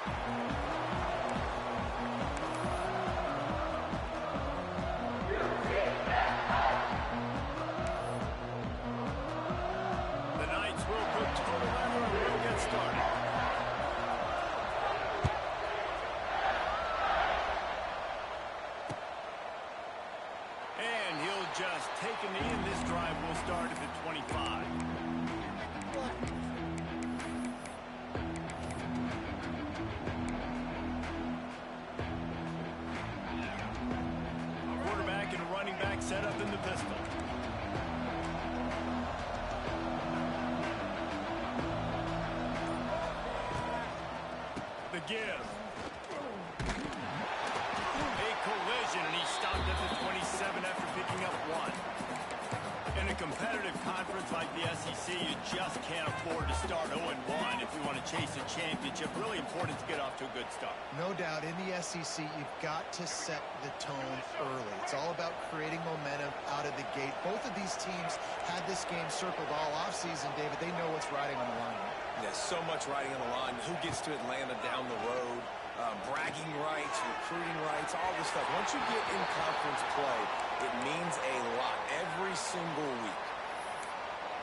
The Knights will put total runner and will get started. And he'll just take a knee, and this drive will start at the 25. Quarterback and running back set up in the pistol. The give. A collision, and he stopped at the 27 after picking up one. In a competitive conference like the SEC, you just can't afford to start 0-1 if you want to chase a championship. Really important to get off to a good start. No doubt, in the SEC, you've got to set the tone early. It's all about creating momentum out of the gate. Both of these teams had this game circled all offseason, David. They know what's riding on the line. There's so much riding on the line. Who gets to Atlanta down the road? Bragging rights, recruiting rights, all this stuff. Once you get in conference play, it means a lot every single week.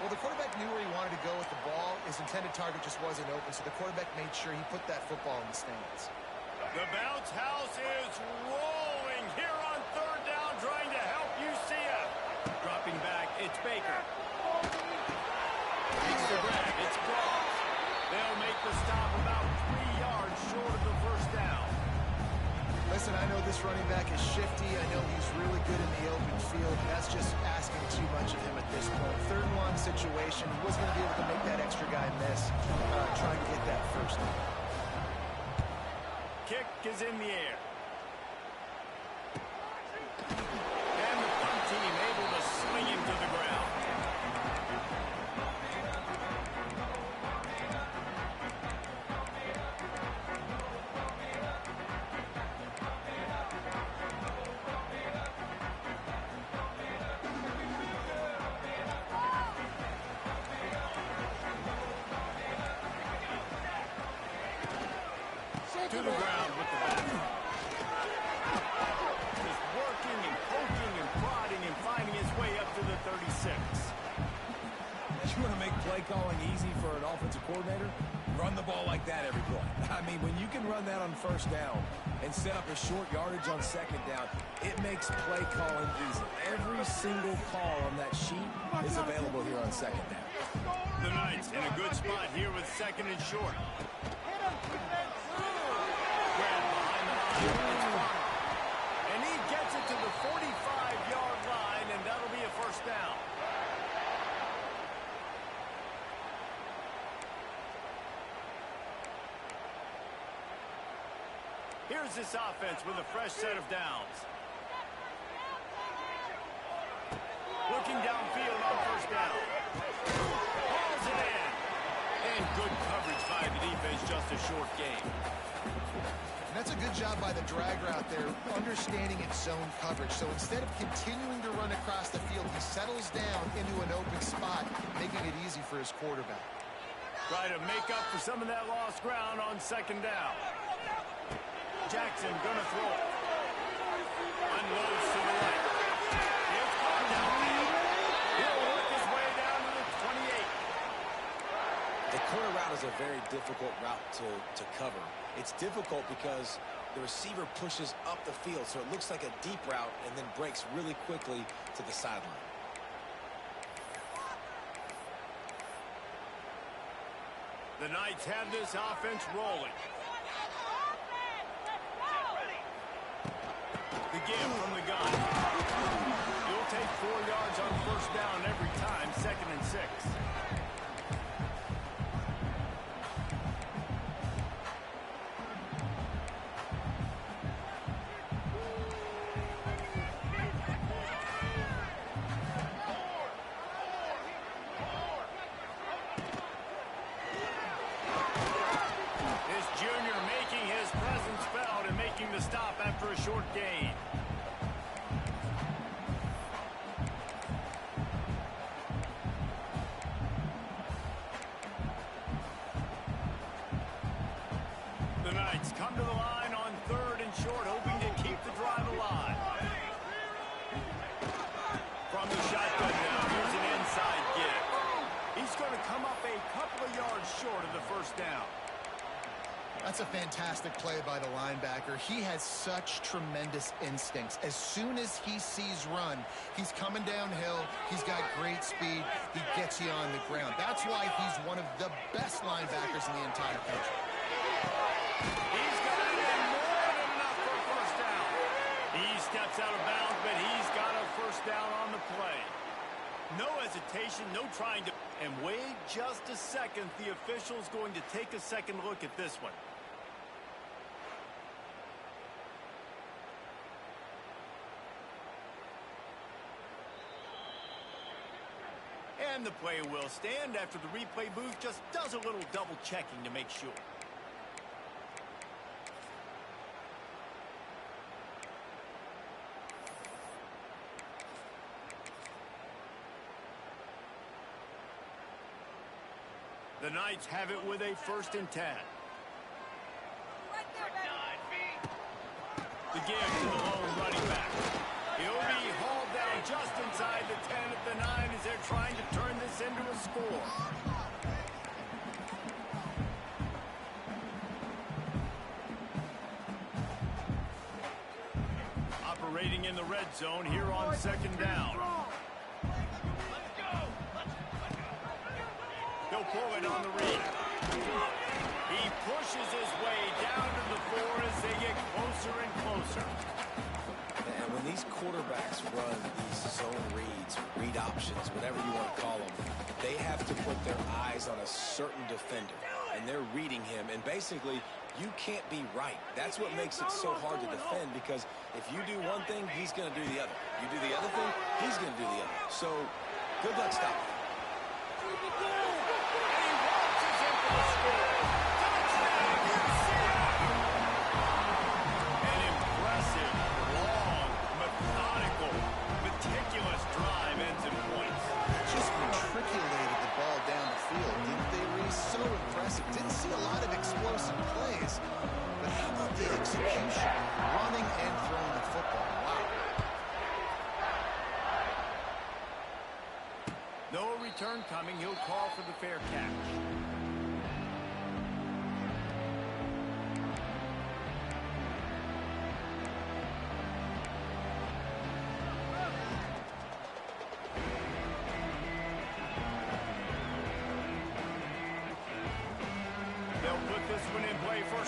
Well, the quarterback knew where he wanted to go with the ball. His intended target just wasn't open, so the quarterback made sure he put that football in the stands. The bounce house is rolling here on third down, trying to help UCF. Dropping back, it's Baker. Takes the grab, it's Cross. They'll make the stop about 3 yards short of the first down. Listen, I know this running back is shifty. I know he's really good in the open field. That's just asking too much of him at this point. 3rd and 1 situation. He wasn't going to be able to make that extra guy miss, trying to get that first down. Kick is in the air. And the punt team able to swing him to the ground. To the ground with the bat. Just working and poking and prodding and finding his way up to the 36. You want to make play calling easy for an offensive coordinator? Run the ball like that every play. I mean, when you can run that on first down and set up a short yardage on second down, it makes play calling easy. Every single call on that sheet is available here on second down. The Knights in a good spot here with 2nd and short. And he gets it to the 45-yard line, and that'll be a first down. Here's this offense with a fresh set of downs. Looking downfield on first down. Hauls it in. And good coverage by the defense, just a short game. And that's a good job by the drag route there, understanding its zone coverage. So instead of continuing to run across the field, he settles down into an open spot, making it easy for his quarterback. Try to make up for some of that lost ground on second down. Jackson gonna throw it. Unloads to the right. It's caught downfield. He'll work his way down to the 28. The corner route is a very difficult route to cover. It's difficult because the receiver pushes up the field, so it looks like a deep route and then breaks really quickly to the sideline. The Knights have this offense rolling. The give from the gun. He'll take 4 yards on first down every time, 2nd and 6. The stop after a short gain. The Knights come to the line on 3rd and short, hoping to keep the drive alive. From the shotgun now, here's an inside give. He's going to come up a couple of yards short of the first down. That's a fantastic play by the linebacker. He has such tremendous instincts. As soon as he sees run, he's coming downhill. He's got great speed. He gets you on the ground. That's why he's one of the best linebackers in the entire country. He's got it in more than enough for a first down. He steps out of bounds, but he's got a first down on the play. No hesitation, no trying to... And wait just a second. The official's going to take a second look at this one. And the play will stand after the replay booth just does a little double checking to make sure. The Knights have it with a 1st and 10. The give to the lone running back. He'll be hauled down just inside the 10 at the 9 as they're trying to turn this into a score. Operating in the red zone here on 2nd down. He'll pull it on the read. He pushes his way down to the 4 as they get closer and closer. And when these quarterbacks run these zone reads, read options, whatever you want to call them, they have to put their eyes on a certain defender. And they're reading him. And basically, you can't be right. That's what makes it so hard to defend, because if you do one thing, he's going to do the other. You do the other thing, he's going to do the other. So, good luck stopping. Didn't see a lot of explosive plays, but how about the execution? Running and throwing the football. Wow. No return coming. He'll call for the fair catch.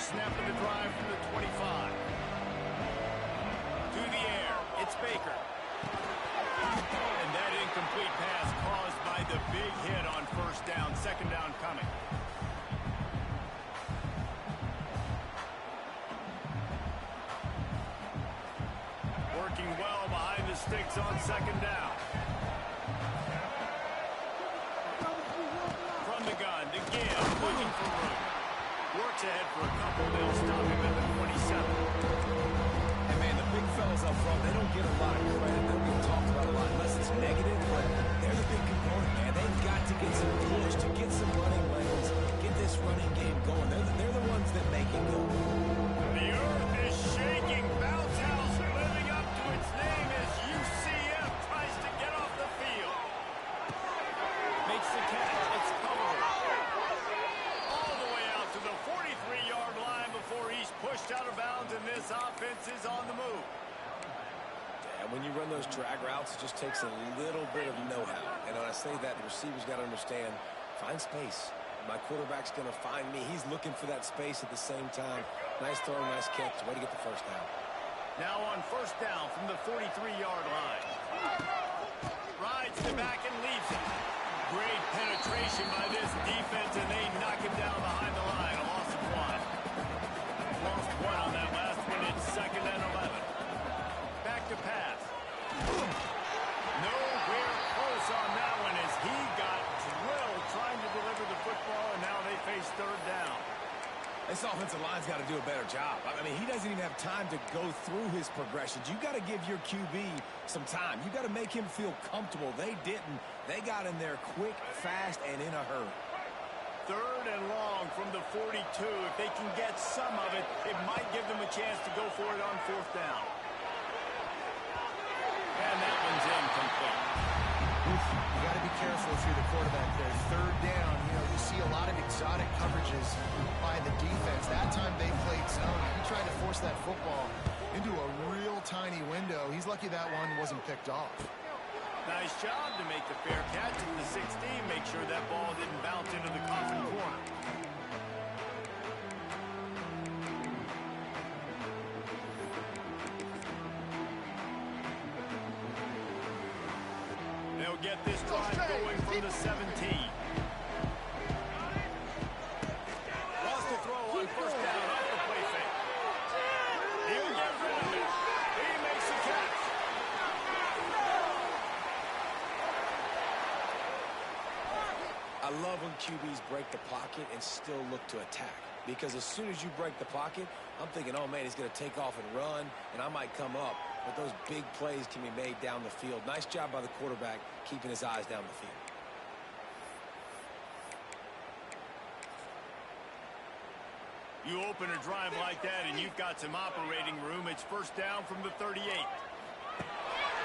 Snap of the drive from the 25. To the air, it's Baker. And that incomplete pass caused by the big hit on 1st down. 2nd down coming. Working well behind the sticks on 2nd down. From the gun, to give, looking for room. Works ahead for a couple. They'll stop him at the 27. And man, the big fellas up front, they don't get a lot of credit. They don't get talked about a lot unless it's negative, but they're the big component, man. They've got to get some push, to get some running lanes, get this running game going. They're the ones that make it go. The earth is shaking. Bounce House living up to its name as UCF tries to get off the field. Makes the catch. It's covered. The 43-yard line before he's pushed out of bounds, and this offense is on the move. And when you run those drag routes, it just takes a little bit of know-how. And when I say that, the receivers got to understand, find space. My quarterback's going to find me. He's looking for that space at the same time. Nice throw, nice catch. Way to get the first down. Now on 1st down from the 43-yard line. Rides the back and leaves it. Great penetration by this defense, and they knock him down behind the line. A loss of 1. Lost 1 on that last one. It's 2nd and 11. Back to pass. Nowhere close on that one as he got drilled trying to deliver the football, and now they face 3rd down. This offensive line's got to do a better job. I mean, he doesn't even have time to go through his progressions. You got to give your QB some time. You got to make him feel comfortable. They didn't. They got in there quick, fast, and in a hurry. 3rd and long from the 42. If they can get some of it, it might give them a chance to go for it on 4th down. And that one's incomplete. You got to be careful if you're the quarterback there. 3rd down, you see a lot of exotic coverages by the defense. That time they played zone. He tried to force that football into a real tiny window. He's lucky that one wasn't picked off. Nice job to make the fair catch at the 16. Make sure that ball didn't bounce into the coffin corner. They'll get this drive going from the 17. Lost the throw on 1st down off the play fake. He'll get rid of it. He makes the catch. I love when QBs break the pocket and still look to attack. Because as soon as you break the pocket, I'm thinking, oh, man, he's going to take off and run, and I might come up. But those big plays can be made down the field. Nice job by the quarterback keeping his eyes down the field. You open a drive like that, and you've got some operating room. It's 1st down from the 38.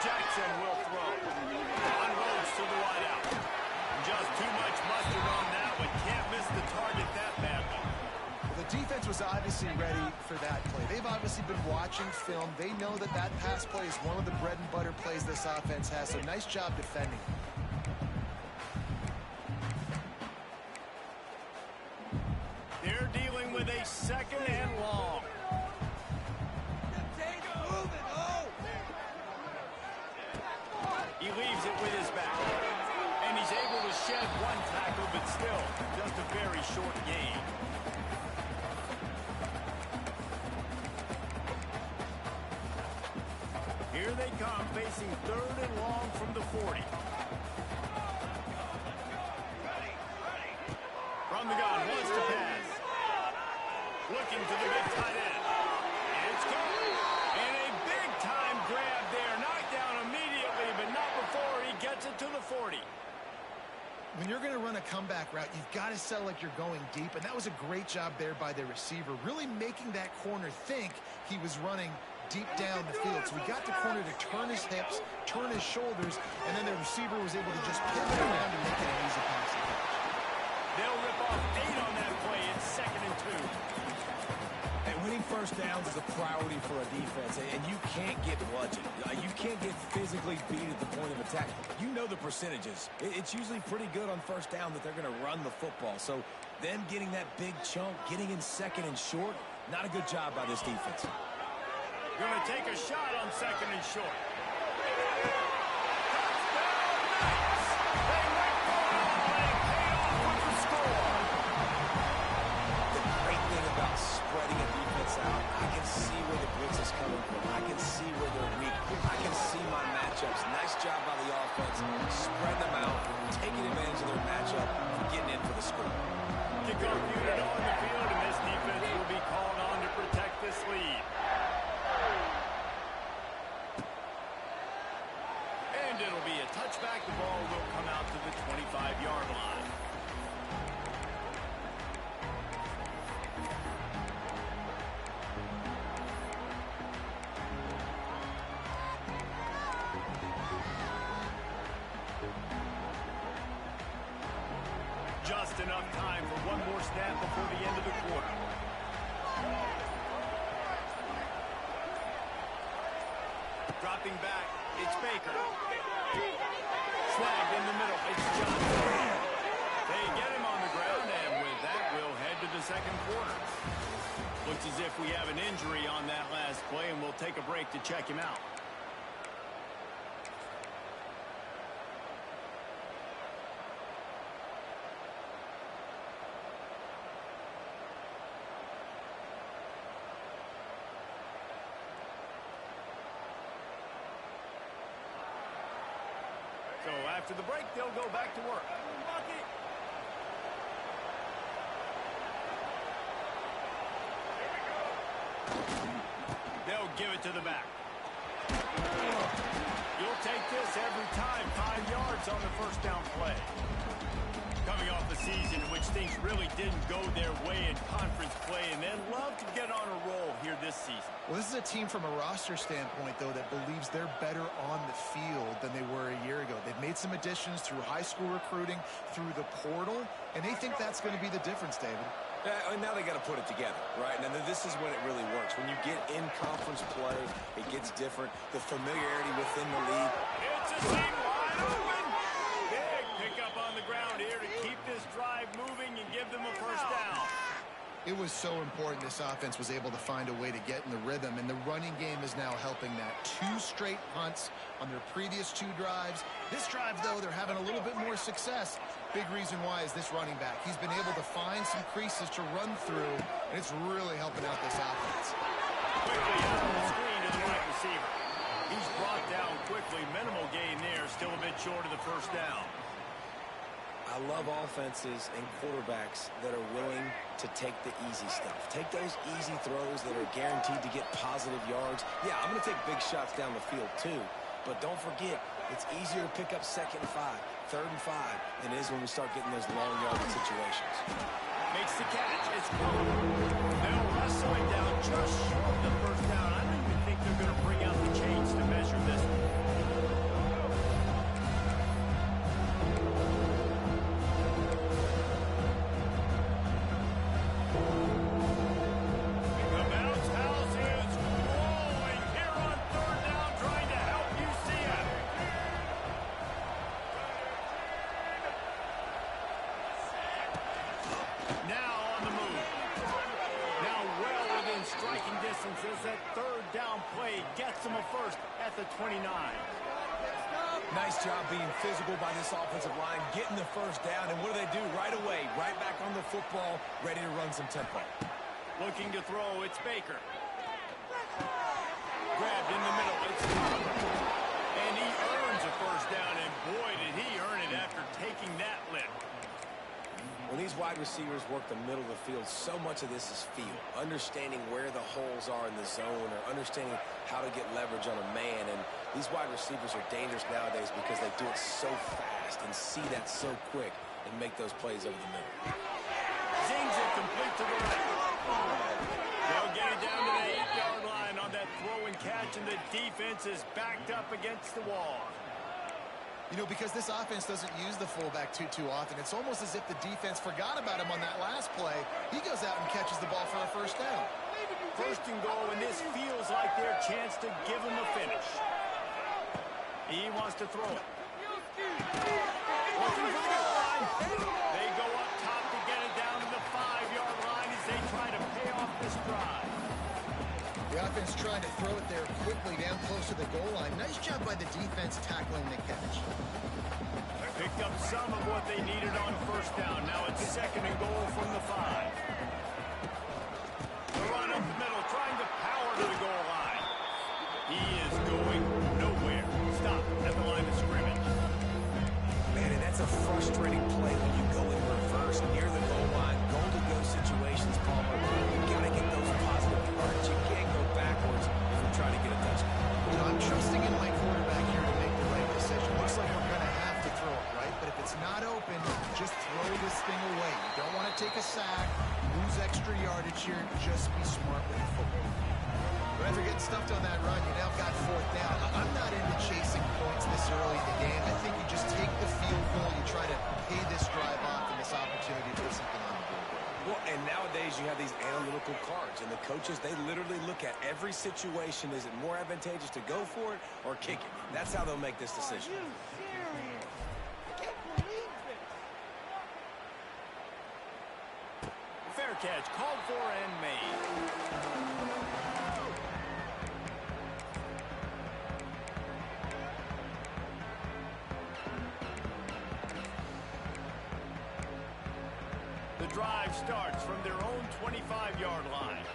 Jackson will throw. Unloads to the wideout. Just too much mustard on that one. Can't miss the target that badly. The defense was obviously ready for that play. They've obviously been watching film. They know that that pass play is one of the bread and butter plays this offense has, so nice job defending. They're dealing with a 2nd and long. He leaves it with his back. And he's able to shed one tackle, but still, just a very short gain. Here they come, facing 3rd and long from the 40. From the gun, wants to pass. Looking to the big tight end. It's gone. And a big-time grab there. Knocked down immediately, but not before he gets it to the 40. When you're going to run a comeback route, you've got to sell like you're going deep, and that was a great job there by the receiver, really making that corner think he was running deep down the field. So we got the corner to turn his hips, turn his shoulders, and then the receiver was able to just pivot around and make it an easy pass. They'll rip off 8 on that play. It's 2nd and 2. And winning 1st downs is a priority for a defense, and you can't get bludgeoned. You can't get physically beat at the point of attack. You know the percentages. It's usually pretty good on 1st down that they're going to run the football. So them getting that big chunk, getting in 2nd and short, not a good job by this defense. Going to take a shot on 2nd and short. Spreading a defense out, I can see where the blitz is coming from. I can see where they're weak. I can see my matchups. Nice job by the offense. Spread them out, taking advantage of their matchup, and getting in for the score. Kickoff unit on the field, and this defense will be called on to protect this lead. And it'll be a touchback. The ball will come out to the 25-yard line. Just enough time for one more snap before the end of the quarter. Dropping back, it's Baker. Snagged in the middle, it's Johnson. They get him on the ground, and with that, we'll head to the 2nd quarter. Looks as if we have an injury on that last play, and we'll take a break to check him out. So after the break, they'll go back to work. They'll give it to the back. You'll take this every time. 5 yards on the 1st down play. Coming off the season in which things really didn't go their way in conference play, and they'd love to get on a roll here this season. Well, this is a team from a roster standpoint, though, that believes they're better on the field than they were a year ago. They've made some additions through high school recruiting, through the portal, and they think that's going to be the difference, David. And now they got to put it together, right? And this is when it really works. When you get in conference play, it gets different. The familiarity within the league. It's a seam wide open. Big pickup on the ground here to keep this drive moving and give them a first down. It was so important this offense was able to find a way to get in the rhythm, and the running game is now helping that. 2 straight punts on their previous 2 drives. This drive, though, they're having a little bit more success. Big reason why is this running back. He's been able to find some creases to run through, and it's really helping out this offense. Quickly out of the screen to the wide receiver. He's brought down quickly. Minimal gain there. Still a bit short of the first down. I love offenses and quarterbacks that are willing to take the easy stuff. Take those easy throws that are guaranteed to get positive yards. Yeah, I'm going to take big shots down the field too. But don't forget, it's easier to pick up 2nd and 5, 3rd and 5 than it is when we start getting those long yardage situations. Makes the catch. It's caught. They'll wrestle it down just short of the first down. I don't even think they're going to bring out the chains to measure this one. As that 3rd down play gets them a first at the 29. Nice job being physical by this offensive line, getting the first down, and what do? Right away, right back on the football, ready to run some tempo. Looking to throw, it's Baker. Grabbed in the middle, it's Cobb. And he earns a first down, and boy, did he earn it after taking that lift. When these wide receivers work the middle of the field, so much of this is feel. Understanding where the holes are in the zone or understanding how to get leverage on a man. And these wide receivers are dangerous nowadays because they do it so fast and see that so quick and make those plays over the middle. Zings it complete to the right. They'll get it down to the 8-yard line on that throw and catch, and the defense is backed up against the wall. You know, because this offense doesn't use the fullback too often, it's almost as if the defense forgot about him on that last play. He goes out and catches the ball for a first down. 1st and goal, and this feels like their chance to give him a finish. He wants to throw it. Looking for the goal line. They go up top to get it down to the 5-yard line as they try to pay off this drive. The offense trying to throw it there quickly down close to the goal line. Nice job by the defense tackling the catch. Picked up some of what they needed on first down. Now it's 2nd and goal from the 5. The run up the middle, trying to power to the goal line. He is going nowhere. Stop at the line of scrimmage. Man, and that's a frustrating play when you go in reverse near the goal line. Goal-to-go situations, Palmer. You got to get those positive yards. You can't go backwards if you're trying to get a touchdown. You know, I'm trusting in my quarterback here to make the right decision. Looks like we're going to have to throw it, right? But if it's not open, just throw this thing away. You don't want to take a sack, lose extra yardage here. Just be smart with the football. But after getting stuffed on that run, you now got 4th down. I'm not into chasing points this early in the game. I think you just take the field goal. You try to pay this drive off and this opportunity to put something on the board. Well, and nowadays you have these analytical cards, and the coaches, they literally look at every situation. Is it more advantageous to go for it or kick it? That's how they'll make this decision. Are you serious? I can't believe it. Fair catch, called for and made. The drive starts from their own 25-yard line.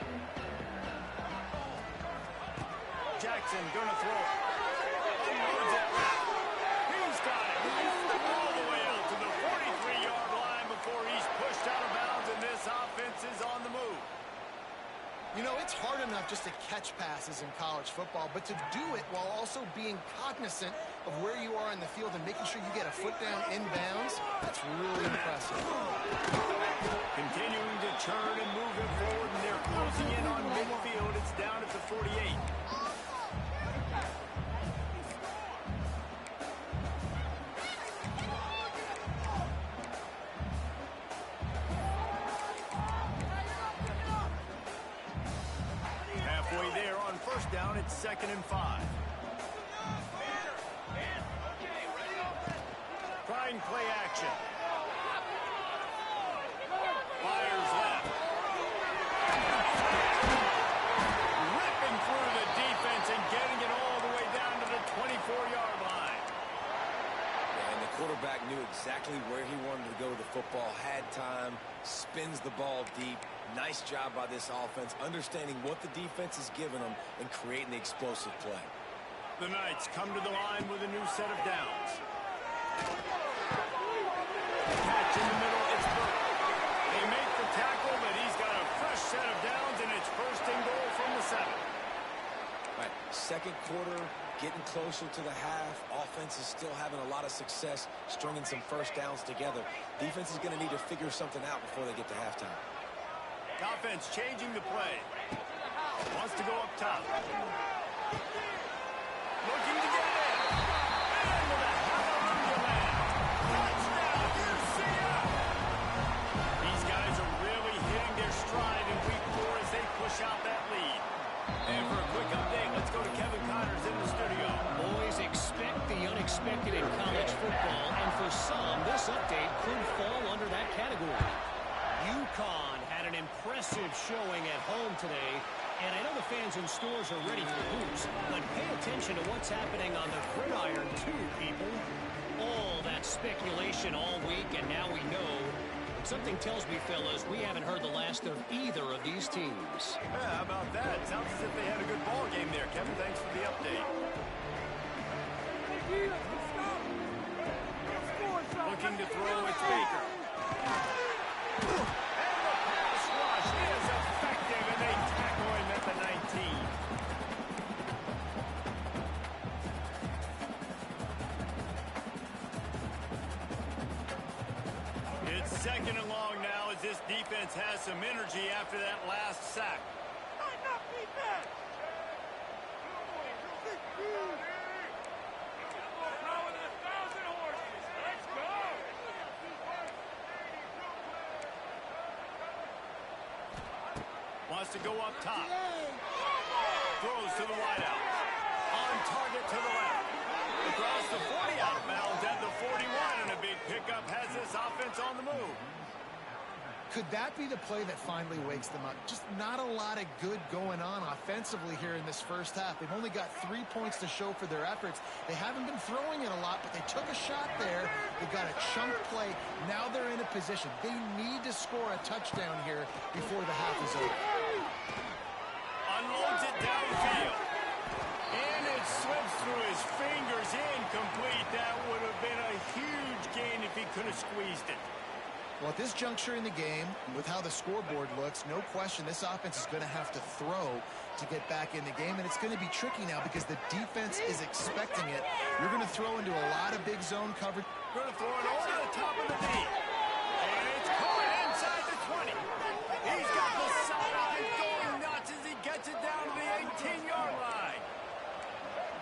Jackson gonna throw it. Unloads that route. He's got it. All the way out to the 43-yard line before he's pushed out of bounds, and this offense is on the move. You know, it's hard enough just to catch passes in college football, but to do it while also being cognizant of where you are in the field and making sure you get a foot down in bounds, that's really impressive. down at 2nd and 5. Trying play action. Fires left. Ripping through the defense and getting it all the way down to the 24-yard line. And the quarterback knew exactly where he wanted to go with the football, had time, spins the ball deep. Nice job by this offense, understanding what the defense is giving them and creating the explosive play. The Knights come to the line with a new set of downs. Catch in the middle, it's Burke. They make the tackle, but he's got a fresh set of downs, and it's 1st and goal from the 7. All right, second quarter, getting closer to the half. Offense is still having a lot of success stringing some first downs together. Defense is going to need to figure something out before they get to halftime. Offense changing the play. Wants to go up top. Looking to get it in. And with a hallelujah land. Touchdown, UCF! These guys are really hitting their stride in week 4 as they push out that lead. And for a quick update, let's go to Kevin Connors in the studio. Boys, expect the unexpected in college football, and for some, this update could fall under that category. UConn had an impressive showing at home today, and I know the fans in stores are ready for hoops, but pay attention to what's happening on the gridiron too, people. All that speculation all week, and now we know. Something tells me, fellas, we haven't heard the last of either of these teams. Yeah, how about that? Sounds as if they had a good ball game there. Kevin, thanks for the update. Looking to throw, it's Baker. And the pass rush is effective, and they tackle him at the 19. It's 2nd and long now as this defense has some energy after that last sack. Wants to go up top. Throws to the wideout. On target to the left. Across the 40 out of bounds at the 41, and a big pickup has this offense on the move. Could that be the play that finally wakes them up? Just not a lot of good going on offensively here in this first half. They've only got 3 points to show for their efforts. They haven't been throwing it a lot, but they took a shot there. They got a chunk play. Now they're in a position. They need to score a touchdown here before the half is over. Unloads it downfield. And it slips through his fingers, incomplete. That would have been a huge gain if he could have squeezed it. Well, at this juncture in the game, with how the scoreboard looks, no question this offense is going to have to throw to get back in the game, and it's going to be tricky now because the defense is expecting it. You're going to throw into a lot of big zone coverage. Going to throw it over the top of the knee. And it's caught inside the 20. He's got the sideline going nuts as he gets it down to the 18-yard line.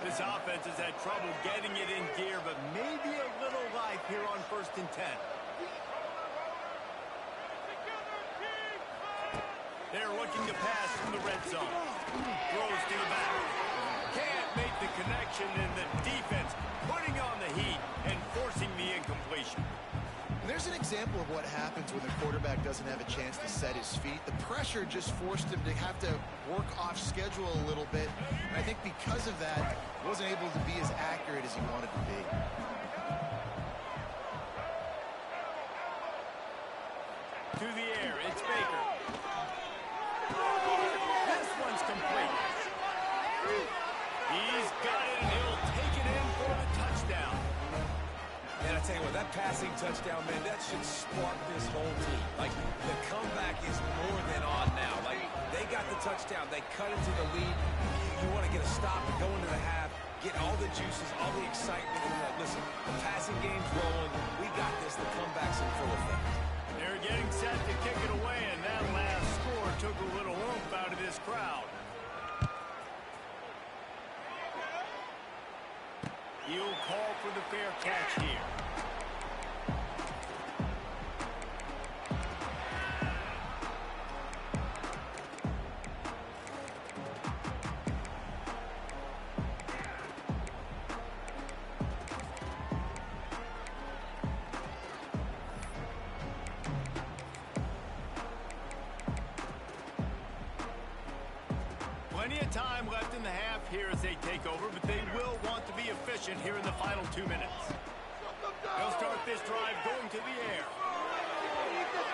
This offense has had trouble getting it in gear, but maybe a little life here on 1st and 10. They're looking to pass from the red zone. Throws to the back. Can't make the connection, and the defense putting on the heat and forcing the incompletion. There's an example of what happens when the quarterback doesn't have a chance to set his feet. The pressure just forced him to have to work off schedule a little bit. And I think because of that, he wasn't able to be as accurate as he wanted to be. To the air, it's Baker. This one's complete. He's got it, and he'll take it in for the touchdown. And I tell you what, that passing touchdown, man, that should spark this whole team. Like, the comeback is more than on now. Like, they got the touchdown. They cut into the lead. You want to get a stop and go into the half, get all the juices, all the excitement. And listen, the passing game's rolling. We got this. The comeback's in full effect. They're getting set to kick it away, and that last score took a little oomph out of this crowd. He'll call for the fair catch here. of time left in the half here as they take over, but they will want to be efficient here in the final 2 minutes. They'll start this drive going to the air.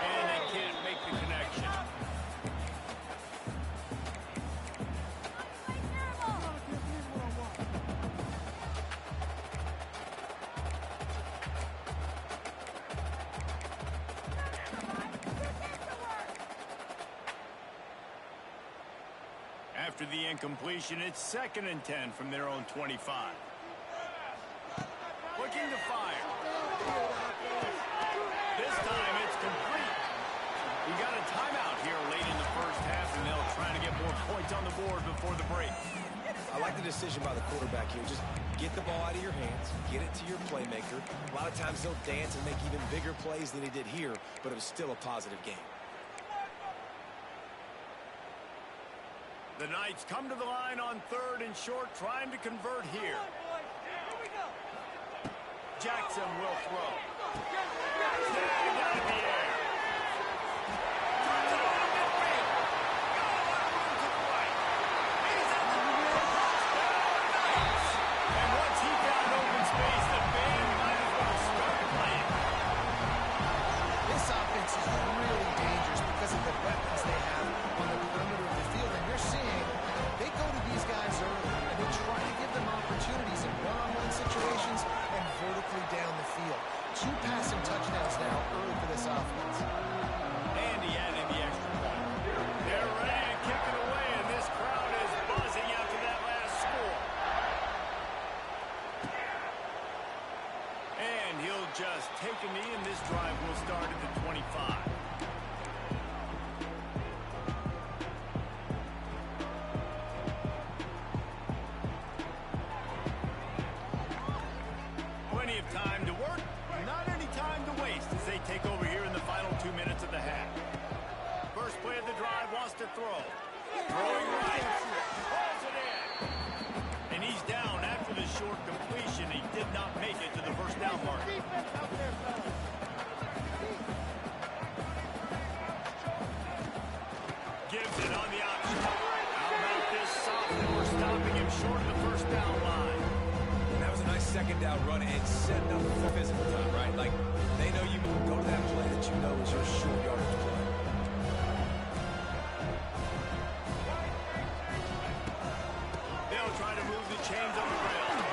And they can't make the connection. After the incompletion, it's 2nd and 10 from their own 25. Looking to fire. This time it's complete. We got a timeout here late in the first half, and they'll try to get more points on the board before the break. I like the decision by the quarterback here. Just get the ball out of your hands, get it to your playmaker. A lot of times they'll dance and make even bigger plays than he did here, but it was still a positive game. The Knights come to the line on 3rd and short, trying to convert here. Jackson will throw. Snagged out of the air. Turns it over to midfield. Got a lot of room to the right. He's at the Knights. And once he found open space, the band might as well start playing. This offense is really dangerous because of the weapons they have on the perimeter of the field. And you're seeing they go to these guys early, and they try to give them opportunities in one-on-one situations and vertically down the field. 2 passing touchdowns now early for this offense. And he added the extra point. They're ready to kick it away, and this crowd is buzzing after that last score. And he'll just take a knee, and this drive will start at the 25. Plenty of time to work, not any time to waste as they take over here in the final 2 minutes of the half. First play of the drive wants to throw. Throwing right. Pulls it in. And he's down after the short completion. He did not make it to the first down mark. Gibson on the option. How about this sophomore stopping him short of the first down line? That was a nice 2nd down run and setting up for physical time, right? Like, they know you go to that play that you know is your short yardage play. They'll try to move the chains on the ground.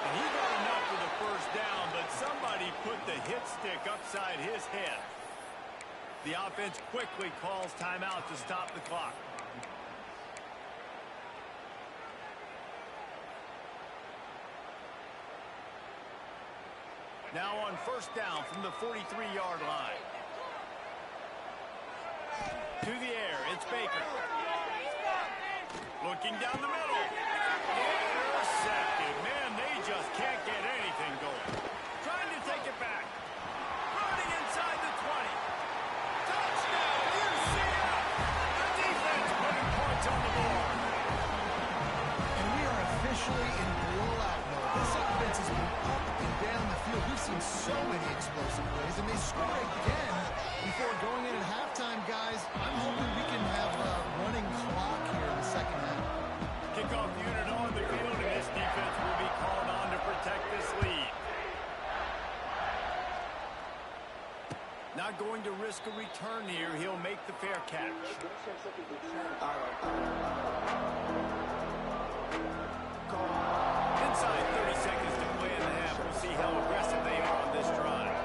And he got enough for the first down, but somebody put the hit stick upside his head. The offense quickly calls timeout to stop the clock. Now on first down from the 43-yard line. To the air, it's Baker. Looking down the middle. Intercepted. Man, they just can't get anything going. Trying to take it back. Running inside the 20. Touchdown, UCF. The defense putting points on the board. And we are officially in blowout mode. This offense has been up and down the field. We've seen so many explosive plays, and they score again before going in at halftime, guys. I'm hoping we can have a running clock here in the second half. Kickoff unit on the field, and this defense will be called on to protect this lead. Not going to risk a return here. He'll make the fair catch. Inside 30 seconds to play in the half. We'll see how aggressive they are on this drive.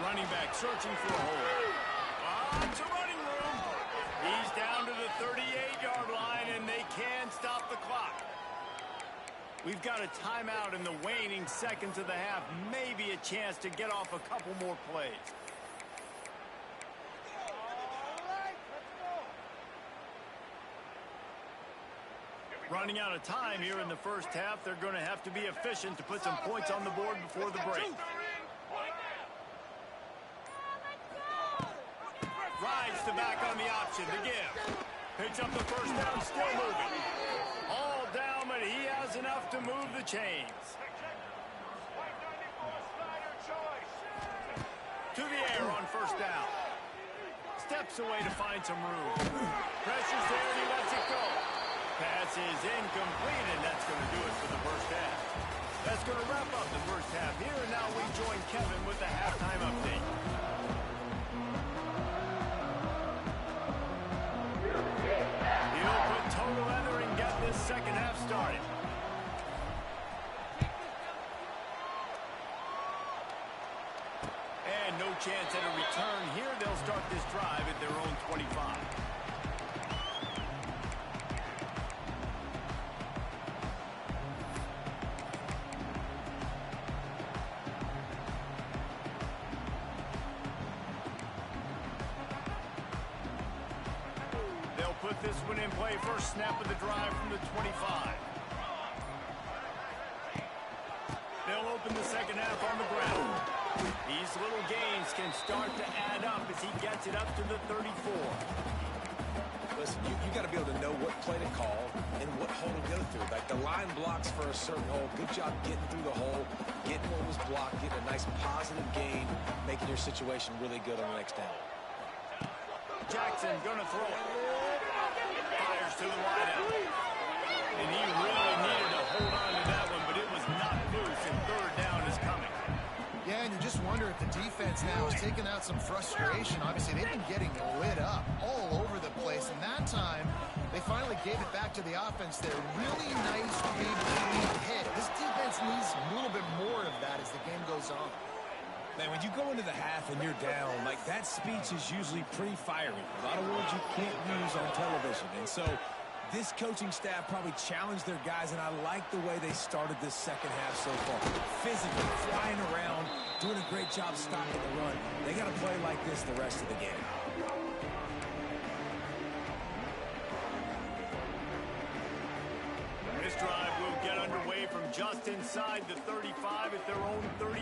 Running back searching for a hole. Lots of running room. He's down to the 38-yard line, and they can stop the clock. We've got a timeout in the waning seconds of the half. Maybe a chance to get off a couple more plays. Running out of time here in the first half. They're going to have to be efficient to put some points on the board before the break. Rides the back on the option to give. Picks up the first down, still moving. All down, but he has enough to move the chains. To the air on first down. Steps away to find some room. Pressure's there and he lets it go. Pass is incomplete, and that's going to do it for the first half. That's going to wrap up the first half here, and now we join Kevin with the halftime update. He'll put total leather and get this second half started. And no chance at a return here. They'll start this drive at their own 25. They'll put this one in play. First snap of the drive from the 25. They'll open the second half on the ground. These little gains can start to add up as he gets it up to the 34. Listen, you got to be able to know what play to call and what hole to go through. Like the line blocks for a certain hole. Good job getting through the hole, getting what was blocked, getting a nice positive gain, making your situation really good on the next down. Jackson gonna throw it. Fires to the wideout. And he really needed to hold on to that one, but it was not loose, and third down is coming. Yeah, and you just wonder if the defense now is taking out some frustration. Obviously, they've been getting lit up all over the place, and that time, they finally gave it back to the offense there. Really nice big clean hit. This defense needs a little bit more of that as the game goes on. Man, when you go into the half and you're down, like that speech is usually pretty fiery. A lot of words you can't use on television. And so this coaching staff probably challenged their guys, and I like the way they started this second half so far. Physically, flying around, doing a great job stopping the run. They got to play like this the rest of the game. This drive will get underway from just inside the 35 at their own 34.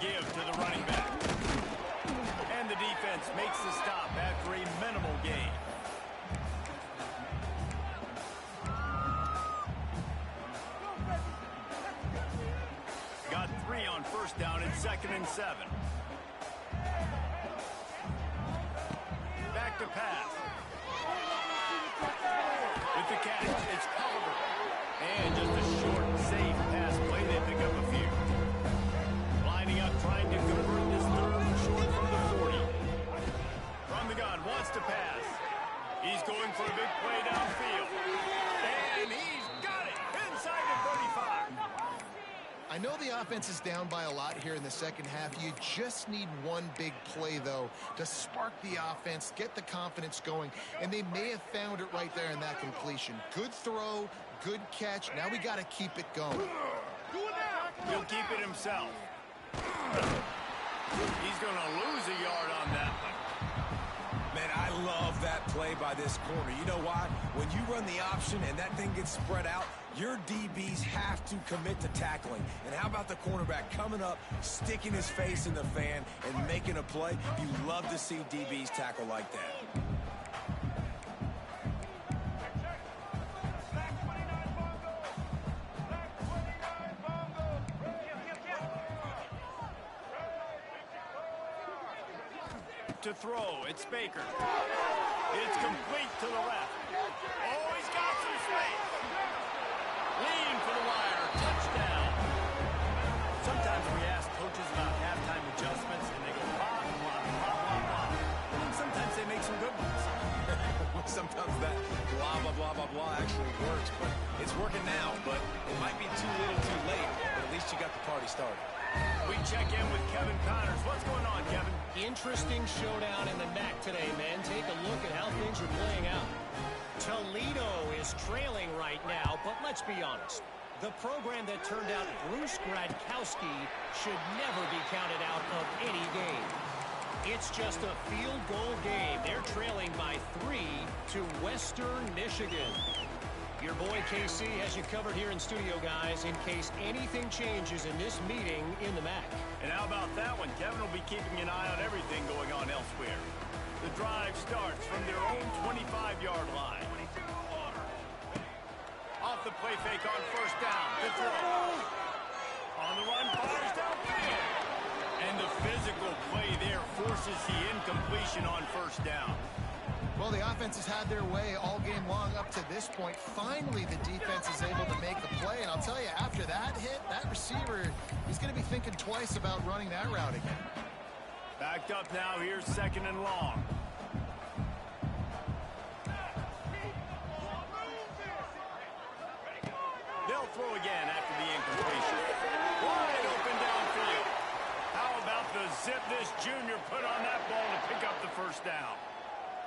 Give to the running back. And the defense makes the stop after a minimal gain. Got 3 on first down and 2nd and 7. Back to pass. With the catch, it's Oliver. And just a short, safe pass play. They pick up a few. Lining up, trying to convert this third and short from the 40. From the gun, wants to pass. He's going for a big play downfield. And he's got it inside the 35. I know the offense is down by a lot here in the second half. You just need one big play, though, to spark the offense, get the confidence going, and they may have found it right there in that completion. Good throw, good catch. Now we got to keep it going. He'll keep it himself. He's going to lose a yard on that one. Man, I love that play by this corner. You know why? When you run the option and that thing gets spread out, your DBs have to commit to tackling. And how about the cornerback coming up, sticking his face in the fan, and making a play? You love to see DBs tackle like that. To throw, it's Baker. It's complete to the left. Oh, he's got some space. Lean for the wire. Touchdown. Sometimes we ask coaches about halftime adjustments, and they go blah, blah, blah, blah, blah. And sometimes they make some good ones. Sometimes that blah, blah, blah, blah, blah actually works, but it's working now. But it might be too little too late, but at least you got the party started. We check in with Kevin Connors. What's going on, Kevin? Interesting showdown in the MAC today, men. Take a look at how things are playing out. Toledo is trailing right now, but let's be honest. The program that turned out Bruce Gradkowski should never be counted out of any game. It's just a field goal game. They're trailing by 3 to Western Michigan. Your boy KC has you covered here in studio, guys, in case anything changes in this meeting in the MAC. And how about that one? Kevin will be keeping an eye on everything going on elsewhere. The drive starts from their own 25-yard line. Off the play fake on first down. The throw. On the run, fires down. forces the incompletion on first down. Well, the offense has had their way all game long up to this point. Finally, the defense is able to make a play. And I'll tell you, after that hit, that receiver, he's going to be thinking twice about running that route again. Backed up now. Here's 2nd and long. They'll throw again after the incompletion. Wide open downfield. How about the zip this junior put on that ball to pick up the first down?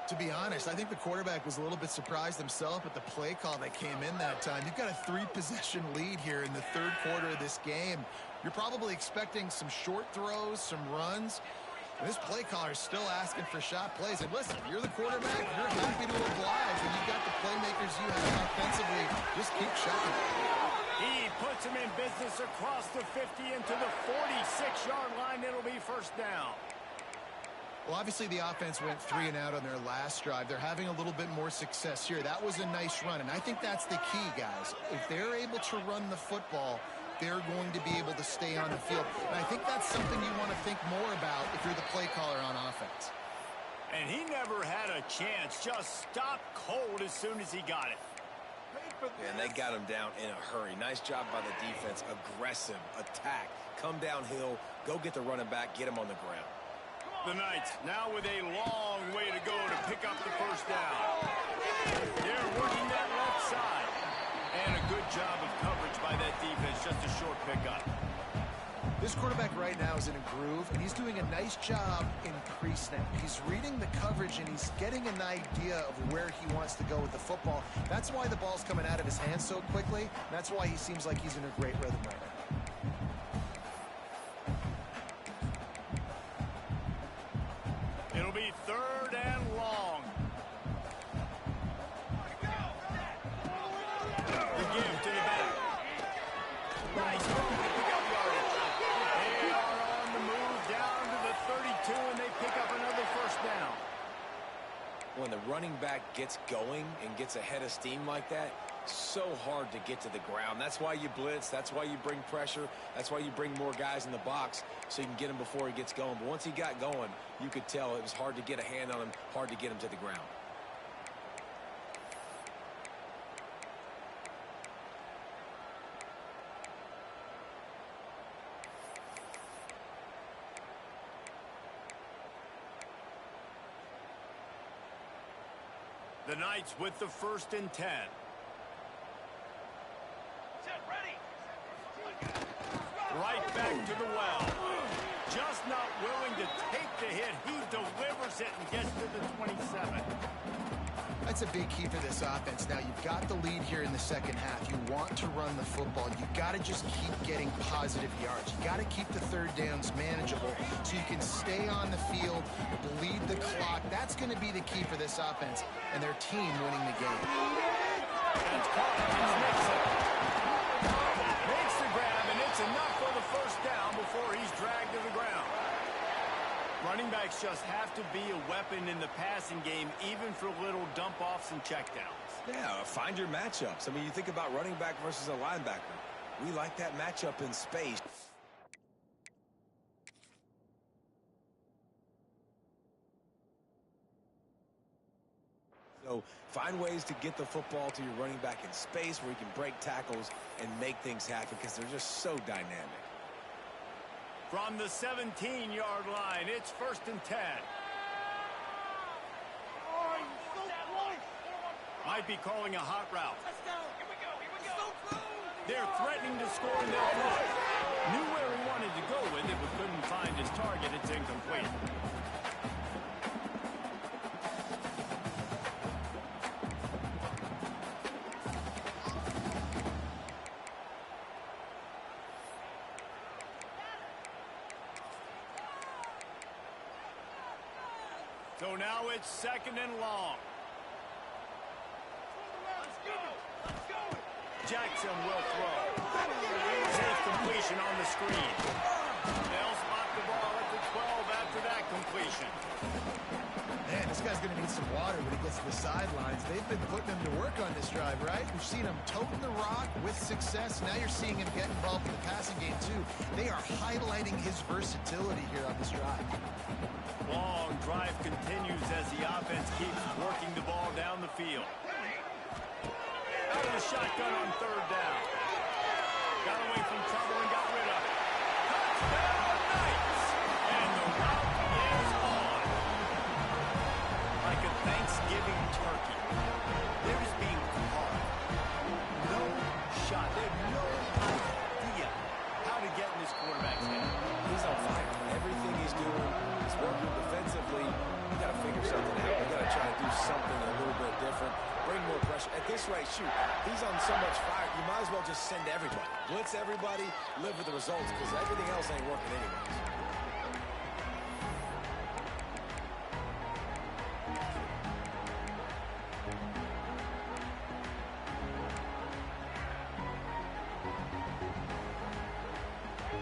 To be honest, I think the quarterback was a little bit surprised himself at the play call that came in that time. You've got a 3-possession lead here in the 3rd quarter of this game. You're probably expecting some short throws, some runs. And this play caller is still asking for shot plays. And listen, you're the quarterback. You're happy to oblige. When you've got the playmakers you have offensively, just keep chucking. He puts him in business across the 50 into the 46-yard line. It'll be first down. Well, obviously the offense went 3 and out on their last drive. They're having a little bit more success here. That was a nice run, and I think that's the key, guys. If they're able to run the football, they're going to be able to stay on the field. And I think that's something you want to think more about if you're the play caller on offense. And he never had a chance. Just stopped cold as soon as he got it. And they got him down in a hurry. Nice job by the defense. Aggressive attack. Come downhill. Go get the running back. Get him on the ground. The Knights now with a long way to go to pick up the first down. They're working that left side. And a good job of coverage by that defense. Just a short pickup. This quarterback right now is in a groove, and he's doing a nice job in pre-snap. He's reading the coverage, and he's getting an idea of where he wants to go with the football. That's why the ball's coming out of his hands so quickly. That's why he seems like he's in a great rhythm right now. It'll be 3rd and long. The give to the back. Nice move to pick up yardage. They are on the move down to the 32, and they pick up another first down. When the running back gets going and gets ahead of steam like that, so hard to get to the ground. That's why you blitz. That's why you bring pressure. That's why you bring more guys in the box so you can get him before he gets going. But once he got going, you could tell it was hard to get a hand on him, hard to get him to the ground. The Knights with the 1st and 10. Right back to the well. Just not willing to take the hit. He delivers it and gets to the 27. That's a big key for this offense. Now, you've got the lead here in the second half. You want to run the football. You've got to just keep getting positive yards. You got to keep the 3rd downs manageable so you can stay on the field, bleed the clock. That's going to be the key for this offense and their team winning the game. That's caught. Makes the grab, and it's enough for the first down before he's dragged to the ground. Running backs just have to be a weapon in the passing game, even for little dump-offs and checkdowns. Yeah, find your matchups. I mean, you think about running back versus a linebacker. We like that matchup in space. So find ways to get the football to your running back in space where he can break tackles and make things happen because they're just so dynamic. From the 17-yard line, it's 1st and 10. Might be calling a hot route. They're threatening to score and they'll throw it. Knew where he wanted to go with it, but couldn't find his target. It's incomplete. So now it's 2nd and long. Jackson will throw. Safe completion on the screen. They'll spot the ball at the 12 after that completion. Man, this guy's going to need some water when he gets to the sidelines. They've been putting him to work on this drive, right? We've seen him toting the rock with success. Now you're seeing him get involved in the passing game, too. They are highlighting his versatility here on this drive. Long drive continues as the offense keeps working the ball down the field. Out of the shotgun on third down. Got away from trouble and got rid of it. Touchdown, Knights! And the route is on. Like a Thanksgiving turkey. They're just being caught. No shot. They have no idea how to get in this quarterback's head. He's on fire. Everything he's doing is working defensively. You got to figure something out. You got to try to do something a little bit different. Bring more pressure. At this rate, shoot, he's on so much fire, you might as well just send everybody. Blitz everybody, live with the results, because everything else ain't working anyways.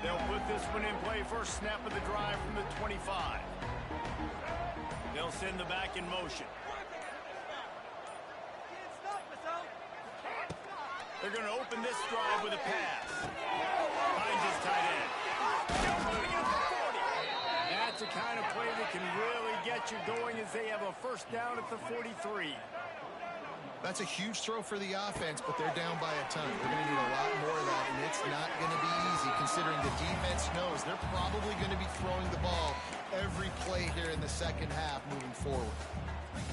They'll put this one in play. First snap of the drive from the 25. They'll send the back in motion. They're going to open this drive with a pass. Finds his tight end. Still moving at the 40. That's a kind of play that can really get you going as they have a first down at the 43. That's a huge throw for the offense, but they're down by a ton. They're going to need a lot more of that, and it's not going to be easy considering the defense knows they're probably going to be throwing the ball every play here in the second half moving forward.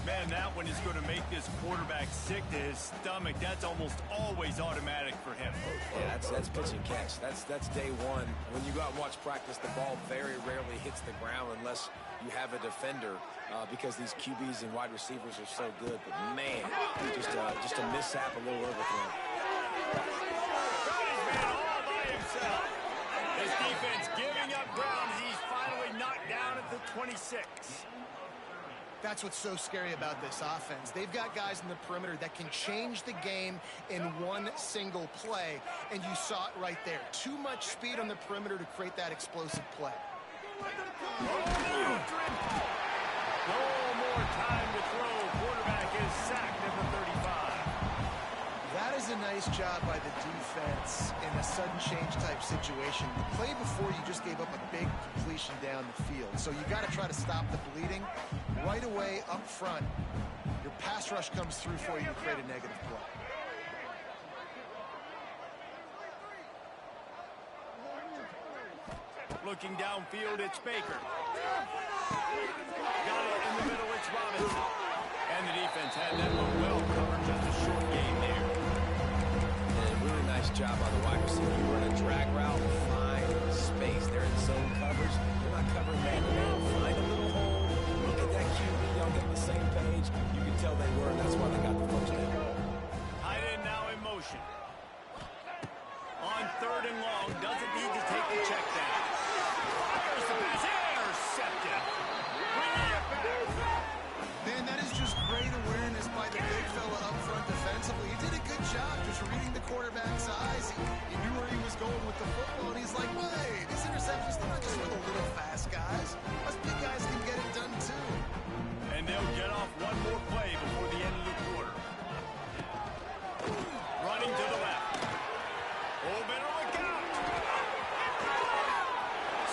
Man, that one is going to make this quarterback sick to his stomach. That's almost always automatic for him. Yeah, that's pitch and catch. That's day one. When you go out and watch practice, the ball very rarely hits the ground unless you have a defender because these QBs and wide receivers are so good. But, man, just a mishap, a little overthrow. Got his man all by himself. His defense giving up ground as he's finally knocked down at the 26. That's what's so scary about this offense. They've got guys in the perimeter that can change the game in one single play, and you saw it right there. Too much speed on the perimeter to create that explosive play. No more time to throw. Quarterback is sacked at the 35. That is a nice job by the defense in a sudden change type situation. The play before, you just gave up a big completion down the field. So you got to try to stop the bleeding right away up front. Your pass rush comes through for you to create a negative play. Looking downfield, it's Baker. Got it in the middle, it's Robinson. And the defense had that one well covered, just a short game there. And a really nice job on the wide receiver. You run a drag route, find space. They're in zone coverage. They're not covering man-to-man. Find a little hole. Look at that QB. Y'all get on the same page. You can tell they were. That's why they got the first down. Tight end now in motion. On third and long, doesn't need to take the check down. Fires the pass, intercepted. Bring it back. Man, that is just great awareness by the big fella up front defensively. He did a good job just reading the quarterback's eyes. He knew where he was going with the football, and he's like, wait, these interceptions, they're not just for the little fast guys. Us big guys can get it done too. And they'll get off one more play before the end of the quarter. Running to the left. Oh, better look out.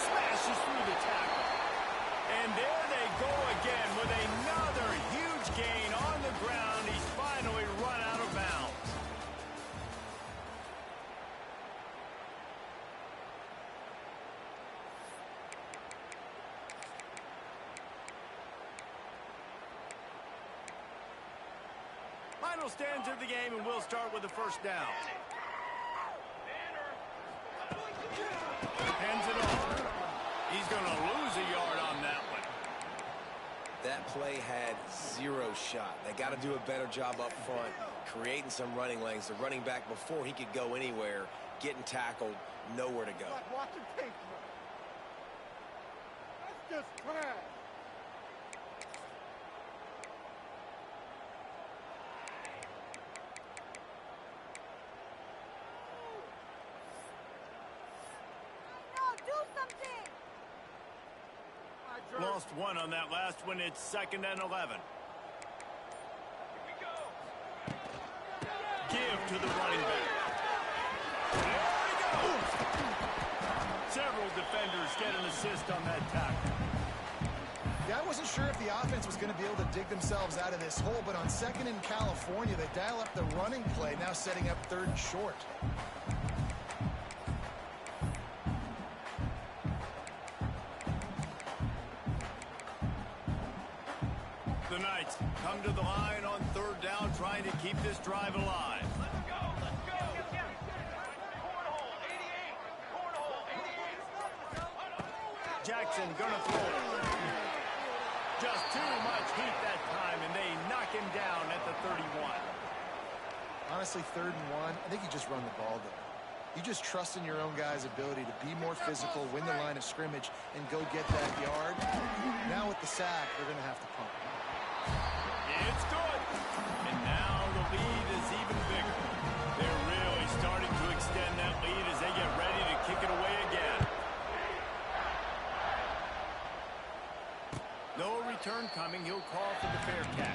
Smashes through the tackle. And there they go again with another huge gain on the ground. He's finally run out of bounds. Final stands of the game, and we'll start with the first down. Hands it off. He's going to lose a yard on that one. That play had zero shot. They got to do a better job up front, creating some running lanes. The running back, before he could go anywhere, getting tackled, nowhere to go. Like watching tape run. That's just trash. Lost one on that last one. It's 2nd and 11. give to the running back. There he goes. Several defenders get an assist on that tackle. Yeah, I wasn't sure if the offense was going to be able to dig themselves out of this hole, but on second in California, they dial up the running play, now setting up third and short. The Knights come to the line on third down, trying to keep this drive alive. Let's go, let's go. Cornhole, 88. Cornhole, 88. Jackson gonna throw it. Just too much heat that time, and they knock him down at the 31. Honestly, 3rd and 1, I think you just run the ball there. You just trust in your own guys' ability to be more physical, win the line of scrimmage, and go get that yard. Now with the sack, they're going to have to pump. It's good. And now the lead is even bigger. They're really starting to extend that lead as they get ready to kick it away again. No return coming. He'll call for the fair catch.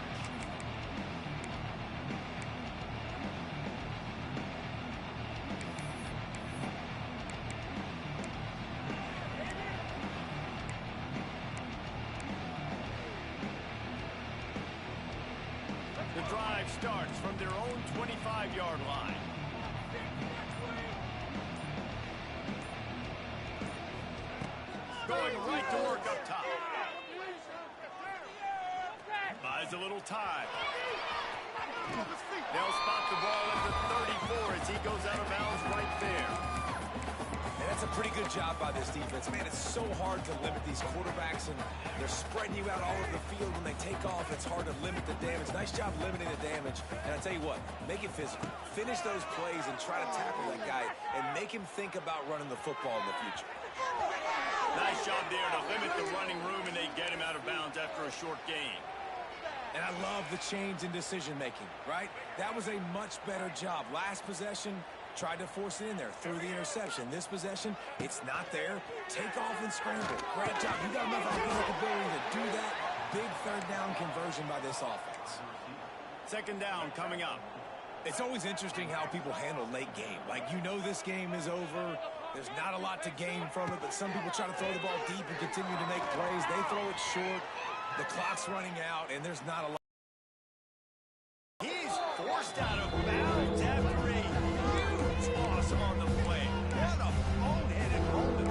The drive starts from their own 25-yard line. Going right to work up top. Buys a little time. They'll spot the ball at the 34 as he goes out of bounds right there. And that's a pretty good job by this defense. Man, it's so hard to limit these quarterbacks, and they're spreading you out all over the field. When they take off, it's hard to limit the damage. Nice job limiting the damage. And I tell you what, make it physical. Finish those plays and try to tackle that guy and make him think about running the football in the future. Nice job there to limit the running room, and they get him out of bounds after a short gain. And I love the change in decision-making, right? That was a much better job. Last possession, tried to force it in there through the interception. This possession, it's not there. Take off and scramble. Great job. You got enough athletic ability to do that. Big third down conversion by this offense. Second down coming up. It's always interesting how people handle late game. Like, you know this game is over. There's not a lot to gain from it, but some people try to throw the ball deep and continue to make plays. They throw it short. The clock's running out, and there's not a lot. He's forced out of bounds after a huge toss on the play. What a boneheaded moment.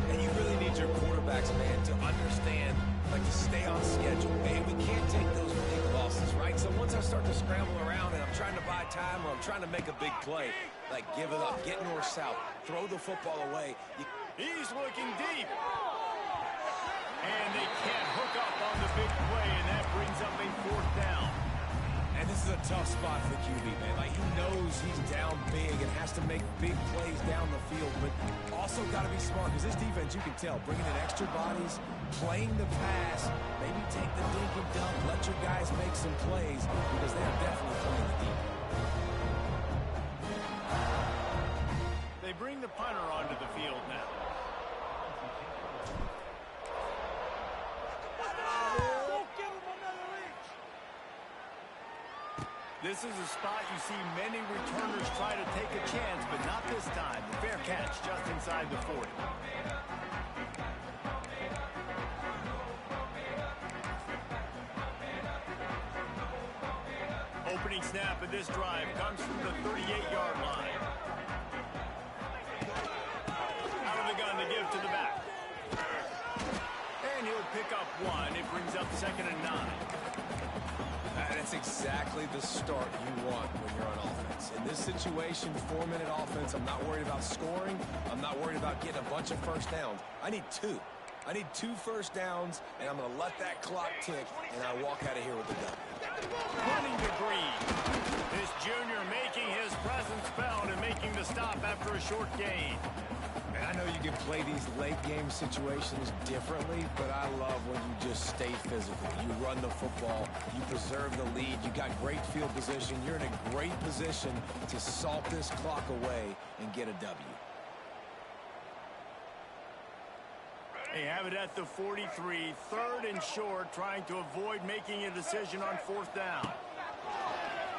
And you really need your quarterbacks, man, to understand, like, to stay on schedule. Man, we can't take those big losses, right? So once I start to scramble around and I'm trying to buy time or I'm trying to make a big play, like, give it up, get north-south, throw the football away. He's looking deep. And they can't hook up on the big play, and that brings up a 4th down. And this is a tough spot for the QB, man. Like, he knows he's down big and has to make big plays down the field, but also got to be smart, because this defense, you can tell, bringing in extra bodies, playing the pass, maybe take the dink and dunk, let your guys make some plays, because they're definitely playing the deep. They bring the punter onto the field now. This is a spot you see many returners try to take a chance, but not this time. The fair catch just inside the 40. Opening snap of this drive comes from the 38-yard line. Out of the gun to give to the back. And he'll pick up 1. It brings up 2nd and 9. That's exactly the start you want when you're on offense. In this situation, 4-minute offense, I'm not worried about scoring. I'm not worried about getting a bunch of first downs. I need 2. I need 2 first downs, and I'm going to let that clock tick, and I walk out of here with the W. Running to Green. This junior making his presence felt and making the stop after a short gain. And I know you can play these late-game situations differently, but I love when you just stay physical. You run the football. You preserve the lead. You got great field position. You're in a great position to salt this clock away and get a W. They have it at the 43, 3rd and short, trying to avoid making a decision on 4th down.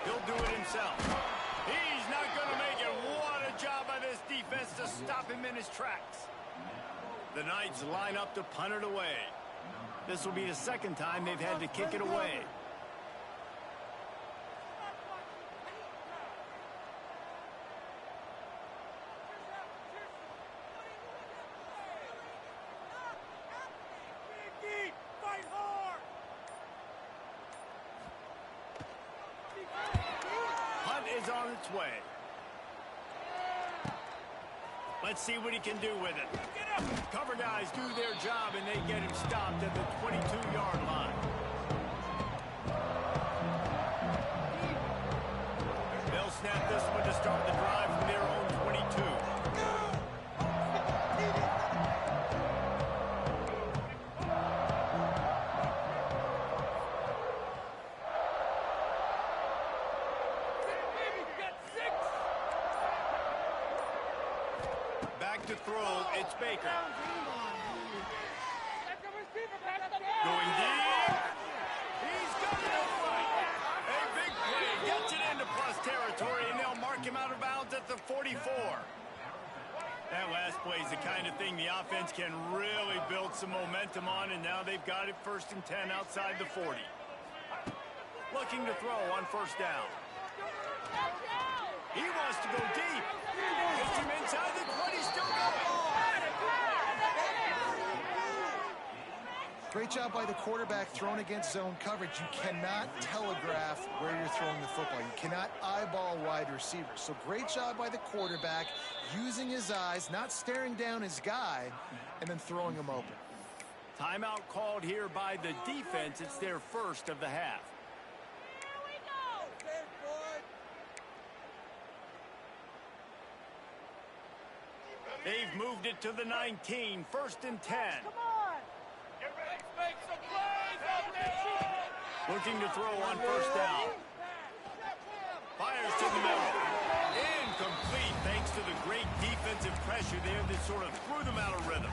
He'll do it himself. He's not going to make it. What a job by this defense to stop him in his tracks. The Knights line up to punt it away. This will be the second time they've had to kick it away. Punt is on its way. Let's see what he can do with it. Cover guys do their job, and they get him stopped at the 22-yard line. They'll snap this one to start the drive from their own 22. To throw, it's Baker. Going deep. He's got it right. A big play gets it into plus territory, and they'll mark him out of bounds at the 44. That last play is the kind of thing the offense can really build some momentum on, and now they've got it 1st and 10 outside the 40. Looking to throw on 1st down. He wants to go deep. Gets him inside the 20, still going. Great job by the quarterback thrown against zone coverage. You cannot telegraph where you're throwing the football. You cannot eyeball wide receivers. So great job by the quarterback using his eyes, not staring down his guy, and then throwing him open. Timeout called here by the defense. It's their first of the half. They've moved it to the 19, 1st and 10. Come on! Get ready to make some plays out there! Looking to throw on 1st down. Fires to the middle. Incomplete thanks to the great defensive pressure there that sort of threw them out of rhythm.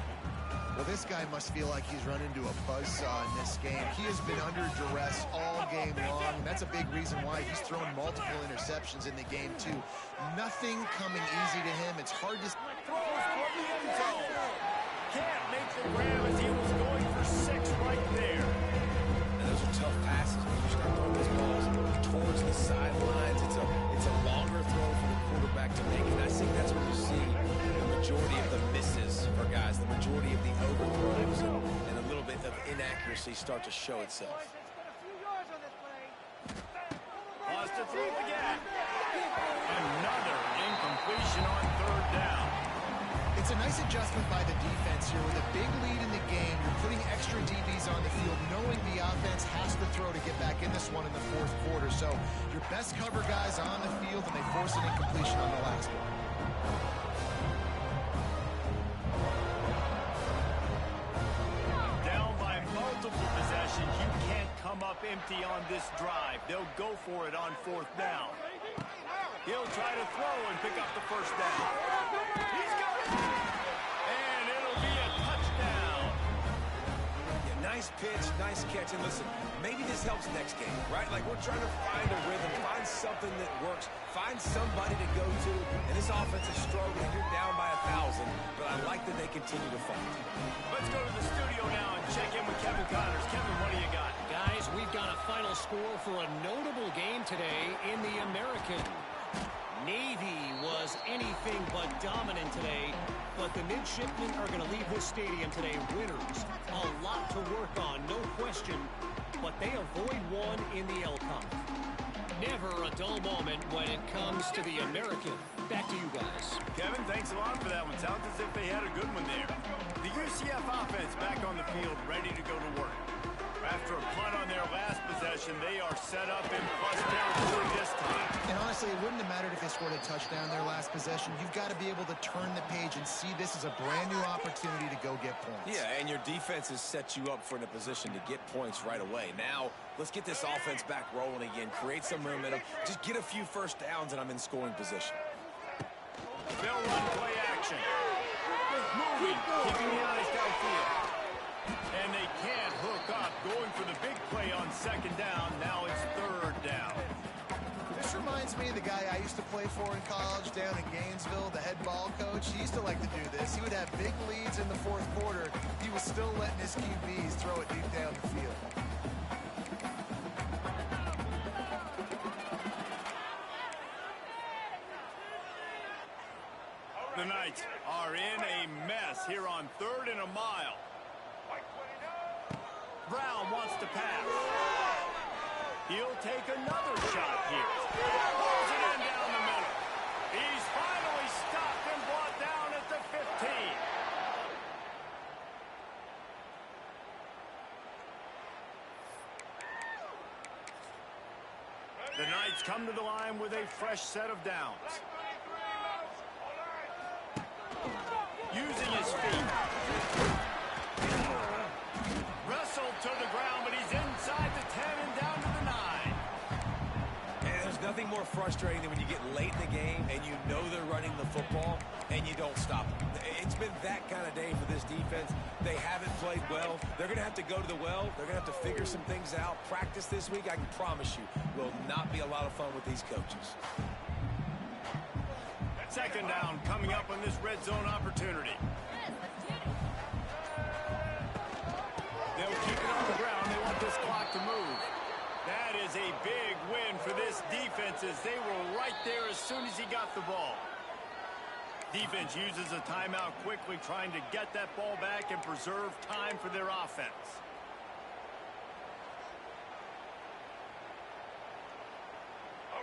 Well, this guy must feel like he's run into a buzzsaw in this game. He has been under duress all game long, and that's a big reason why he's thrown multiple interceptions in the game, too. Nothing coming easy to him. It's hard to... Throws for the end zone. Can't make the grab as he was going for 6 right there. And those are tough passes when you start throwing those balls towards the sidelines. It's a longer throw for the quarterback to make, and I think that's where you see the majority of the misses for guys, the majority of the overthrows and a little bit of inaccuracy start to show itself. Lost to throw again. Another incompletion on 3rd down. It's a nice adjustment by the defense here. With a big lead in the game, you're putting extra DBs on the field, knowing the offense has to throw to get back in this one in the 4th quarter. So your best cover guys on the field, and they force an incompletion on the last one. Down by multiple possessions, you can't come up empty on this drive. They'll go for it on 4th down. He'll try to throw and pick up the 1st down. He's got it! And it'll be a touchdown. Yeah, nice pitch, nice catch. And listen, maybe this helps next game, right? Like, we're trying to find a rhythm, find something that works, find somebody to go to. And this offense is struggling. You're down by 1,000, but I like that they continue to fight. Let's go to the studio now and check in with Kevin Connors. Kevin, what do you got? Guys, we've got a final score for a notable game today in the American. Navy was anything but dominant today, but the midshipmen are going to leave this stadium today winners. A lot to work on, no question, but they avoid one in the L-Con. Never a dull moment when it comes to the American. Back to you guys. Kevin, thanks a lot for that one. Sounds as if they had a good one there. The UCF offense back on the field, ready to go to work. After a punt on their last possession, they are set up in plus territory this time. And honestly, it wouldn't have mattered if they scored a touchdown their last possession. You've got to be able to turn the page and see this as a brand new opportunity to go get points. Yeah, and your defense has set you up for in a position to get points right away. Now, let's get this offense back rolling again, create some momentum, just get a few 1st downs, and I'm in scoring position. They'll run play action. Moving, keeping the eyes downfield. And they can't hook up, going for the big play on 2nd down. Now it's 3rd down. This reminds me of the guy I used to play for in college down in Gainesville, the head ball coach. He used to like to do this. He would have big leads in the fourth quarter. He was still letting his QBs throw it deep down the field. The Knights are in a mess here on 3rd and a mile. Brown wants to pass. He'll take another shot here. Pulls it in down the middle. He's finally stopped and brought down at the 15. The Knights come to the line with a fresh set of downs. Using his feet. Wrestled to the ground, but he's inside the 10 and down to the 9. And there's nothing more frustrating than when you get late in the game and you know they're running the football and you don't stop them. It's been that kind of day for this defense. They haven't played well. They're going to have to go to the well. They're going to have to figure some things out. Practice this week, I can promise you, will not be a lot of fun with these coaches. Second down coming up on this red zone opportunity. They'll keep it on the ground. They want this clock to move. That is a big win for this defense as they were right there as soon as he got the ball. Defense uses a timeout quickly, trying to get that ball back and preserve time for their offense.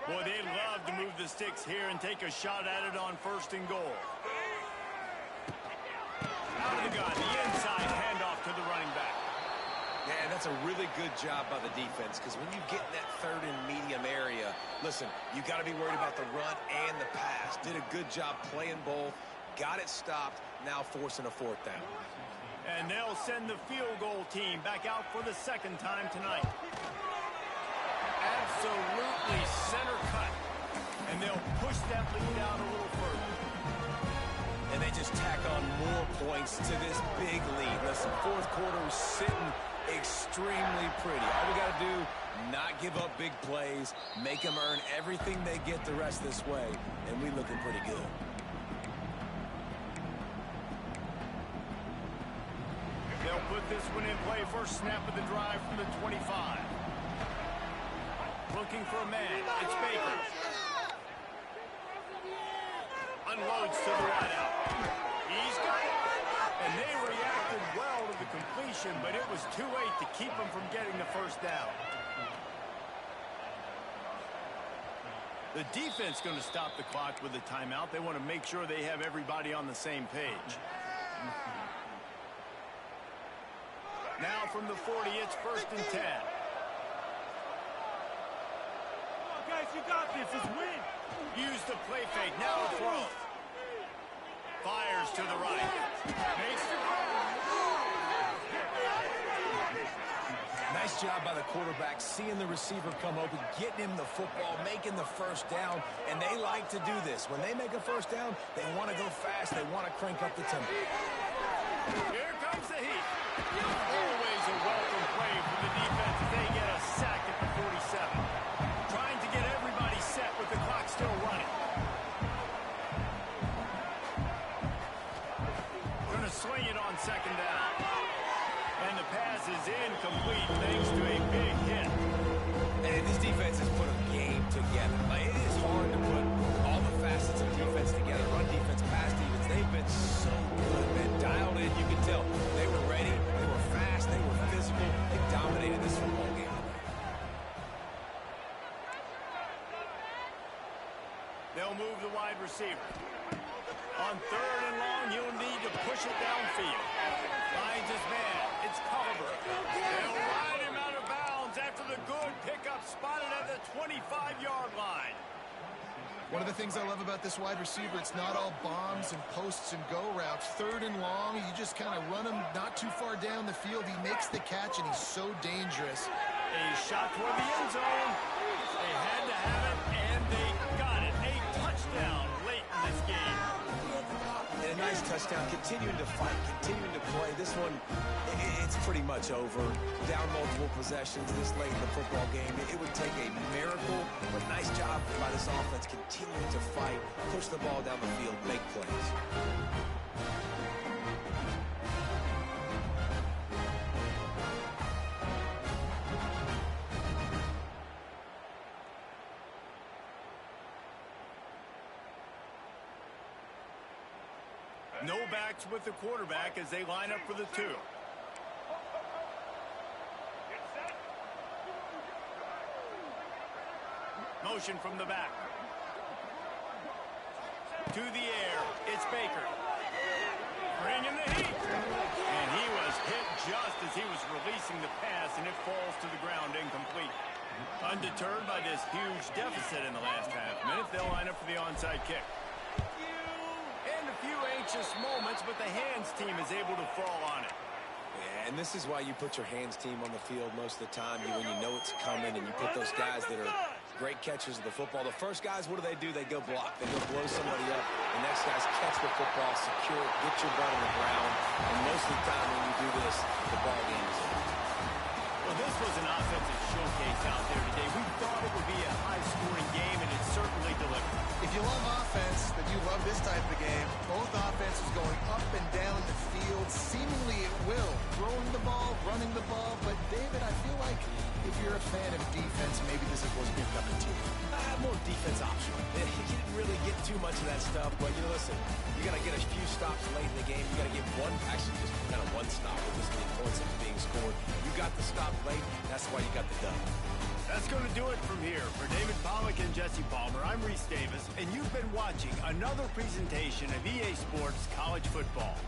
Boy, they'd love to move the sticks here and take a shot at it on 1st and goal. Out of the gun, the inside handoff to the running back. Yeah, that's a really good job by the defense because when you get in that 3rd and medium area, listen, you got to be worried about the run and the pass. Did a good job playing both, got it stopped, now forcing a 4th down. And they'll send the field goal team back out for the 2nd time tonight. Absolutely center cut. And they'll push that lead out a little further. And they just tack on more points to this big lead. Listen, 4th quarter is sitting extremely pretty. All we got to do, not give up big plays, make them earn everything they get the rest this way, and we looking pretty good. They'll put this one in play. First snap of the drive from the 25. Looking for a man. It's Baker. Unloads to the right out. He's got it. And they reacted well to the completion, but it was too late to keep them from getting the 1st down. The defense going to stop the clock with a timeout. They want to make sure they have everybody on the same page. Now from the 40, it's 1st and 10. Guys, you got this. It's win. Use the play fake. Now a throw. Fires to the right. Makes the Nice job by the quarterback, seeing the receiver come open, getting him the football, making the 1st down, and they like to do this. When they make a 1st down, they want to go fast. They want to crank up the tempo. Here comes the heat. Always a welcome play for the defense as they get a sack at the 47. Trying to get everybody set with the clock still running. Going to swing it on 2nd down. And the pass is incomplete thanks to a big hit. And this defense has put a game together. Like, it is hard to put all the facets of defense together. Run defense, pass defense. They've been so good, man. Dialed in, you can tell. They were ready. They were fast. They were physical. They dominated this football game. They'll move the wide receiver. On 3rd and long, he'll need to push it downfield. Finds his man. It's Culver. They'll ride him out of bounds after the good pickup spotted at the 25-yard line. One of the things I love about this wide receiver, it's not all bombs and posts and go routes. 3rd and long, you just kind of run him not too far down the field. He makes the catch, and he's so dangerous. A shot toward the end zone. They had to have it, and they got it. A touchdown late in this game. And a nice touchdown. touchdown, continuing to fight, continuing to play. This one, it's pretty much over. Down multiple possessions this late in the football game. It would take a miracle, but nice job by this offense continuing to fight, push the ball down the field, make plays. No backs with the quarterback as they line up for the 2. Motion from the back. To the air, it's Baker. Bringing the heat. And he was hit just as he was releasing the pass, and it falls to the ground incomplete. Undeterred by this huge deficit in the last half minute, they'll line up for the onside kick. And a few anxious moments, but the hands team is able to fall on it. Yeah, and this is why you put your hands team on the field most of the time when you know it's coming, and you put those guys that are great catchers of the football. The first guys, what do? They go block. They go blow somebody up. The next guys catch the football, secure it, get your butt on the ground. And most of the time when you do this, the ball game is over. Well, this was an offensive showcase out there today. We thought it would be a high-scoring game, and it certainly delivered. If you love offense, then you love this type of game. Both offenses going up and down the field, seemingly at will. Throwing the ball, running the ball. But, David, I feel like if you're a fan of defense, maybe this is what's picked up in team. More defense optional. You didn't really get too much of that stuff, but, listen, you got to get a few stops late in the game. You got to get just kind of one stop with this many points that are being scored. You got the stop late. That's why you got the dub. That's going to do it from here. For David Pollack and Jesse Palmer, I'm Reese Davis, and you've been watching another presentation of EA Sports College Football.